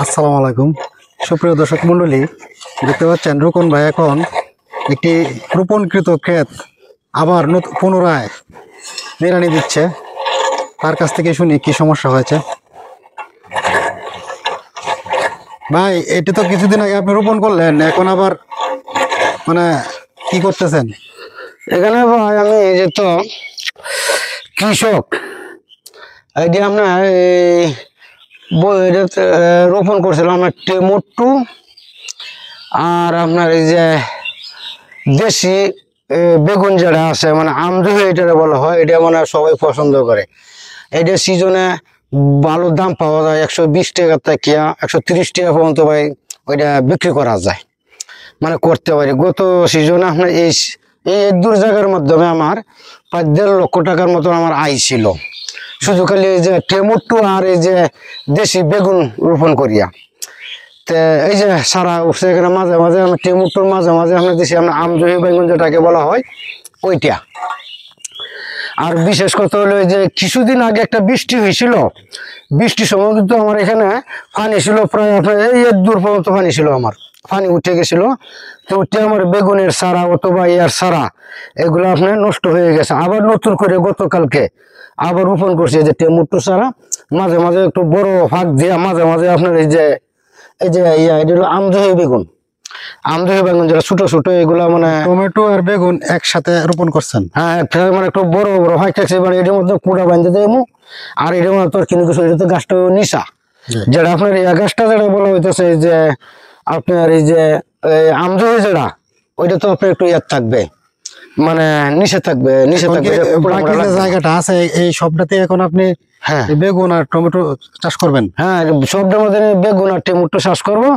আসসালামু আলাইকুম সুপ্রিয় দর্শক মণ্ডলী, দেখতে পাচ্ছেন রুকন ভাই এখন একটি রোপণকৃত ক্ষেত আবার পুনরায় নিড়ানি দিচ্ছে। তার কাছ থেকে শুনি কি সমস্যা হয়েছে। ভাই, এটি তো কিছুদিন আগে আপনি রোপণ করলেন, এখন আবার মানে কি করতেছেন? এখানে ভাই আমি এই যে তো কৃষক, এই যে আপনার রোপণ করছিলাম একটি মোট্টু, আর আপনার এই যে দেশি বেগুন যেটা আছে মানে আমদুহি এটা বলা হয়, এটা মানে সবাই পছন্দ করে। এটা সিজনে ভালো দাম পাওয়া যায়, 120 টাকা থেকে 130 টাকা পর্যন্ত ভাই ওইটা বিক্রি করা যায়, মানে করতে পারি। গত সিজনে আপনার এই দূর জায়গার মাধ্যমে আমার প্রায় 1.5 লক্ষ টাকার মতো আমার আয় ছিল, শুধু খালি এই যে টমেটো আর এই যে দেশি বেগুন রোপণ করিয়া। তো এই যে সারা উঠছে এখানে, মাঝে মাঝে আমরা টমেটোর মাঝে মাঝে আমরা দেশি আমরা আমদুহি বেগুন যেটাকে বলা হয় ওইটা। আর বিশেষ কথা হলো যে কিছুদিন আগে একটা বৃষ্টি হয়েছিল, বৃষ্টির সময় কিন্তু আমার এখানে পানি ছিল প্রায় এই 1 দূর পর্যন্ত পানি ছিল, আমার পানি উঠে গেছিল। তো উঠে আমার বেগুনের সারা অথবা ইয়ার সারা এগুলো আপনার নষ্ট হয়ে গেছে। আবার নতুন করে গতকালকে আবার রোপণ করছে যে টমেটো সারা, মাঝে মাঝে একটু বড় ফাঁক দিয়ে মাঝে মাঝে আপনার এই যে এটা হলো আমদুহি বেগুন, আমদুহি বেগুন যেটা ছোট ছোট এগুলা মানে টমেটো আর বেগুন একসাথে রোপণ করছেন? হ্যাঁ, মানে একটু বড় বড় হয় মানে এটার মধ্যে কুড়া বাঁধতে দেবো। আর এটার মধ্যে তোর কিন্তু এটা তো গাছটা নিশা, যেটা আপনার এই গাছটা যেটা বলা হইতেছে যে আপনার এই যে আমদুহি যেটা, ওইটা তো আপনার একটু ইয়ার থাকবে, মানে নিচে থাকবে, নিচে থাকবে। বাকি যে জায়গাটা আছে এই সবটাতে এখন আপনি হ্যাঁ বেগুন আর টমেটো চাষ করবেন? হ্যাঁ, সবটার মধ্যে বেগুন আর টমেটো চাষ করবো।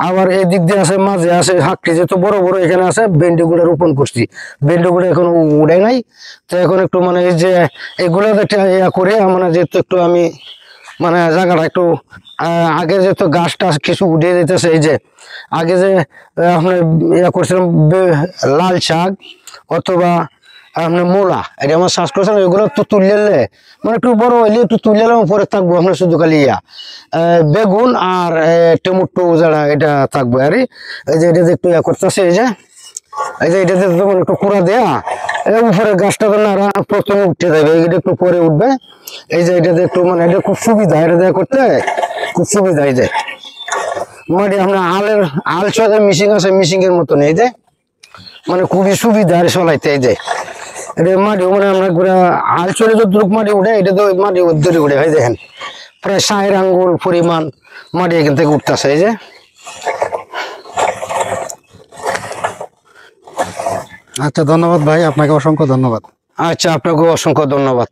আবার এই দিক দিয়ে আছে, মাঝে আছে হাঁকড়ি, যেহেতু বড় বড় এখানে আছে ভেন্ডি গুঁড়া রোপণ করছি, ভেন্ডি গুঁড়া এখন উড়াই নাই। তো এখন একটু মানে এই যে এগুলো ইয়া করে মানে যেহেতু একটু আমি মানে জায়গাটা একটু আগে যেহেতু গাছটা কিছু উঠে যেতেছে, এই যে আগে যে আপনার ইয়া করছিলাম লাল শাক অথবা আপনার মূলা, এটা আমার চাষ করছিলাম, এগুলো তো তুললে মানে একটু বড় হইলে একটু তুললে পরে থাকবো আপনার শুধু খালি ইয়া বেগুন আর টমেটো যারা এটা থাকবো। আর এই যে এটা একটু ইয়া করতেছে, এই যে এটাতে তখন একটু কুড়া দেয়া উপরে গাছটা তো না প্রথমে উঠতে যাবে, এটা একটু পরে উঠবে। এই যে এটাতে একটু মানে এটা খুব সুবিধা, এটা দেয়া করতে খুব সুবিধা। এই যে মাটি আপনার আল চলে মিশিং আছে, মিশিং এর মতন, এই যে মানে খুবই সুবিধা আর চলাইতে। এই যে এটা মাটি মানে আমরা আল চলে যতটুক মাটি উঠে, এটা তো মাটি ধরে উঠে হয়, দেখেন প্রায় 60 আঙ্গুল পরিমাণ মাটি এখান থেকে উঠতেছে। এই যে আচ্ছা, ধন্যবাদ ভাই, আপনাকে অসংখ্য ধন্যবাদ। আচ্ছা, আপনাকে অসংখ্য ধন্যবাদ।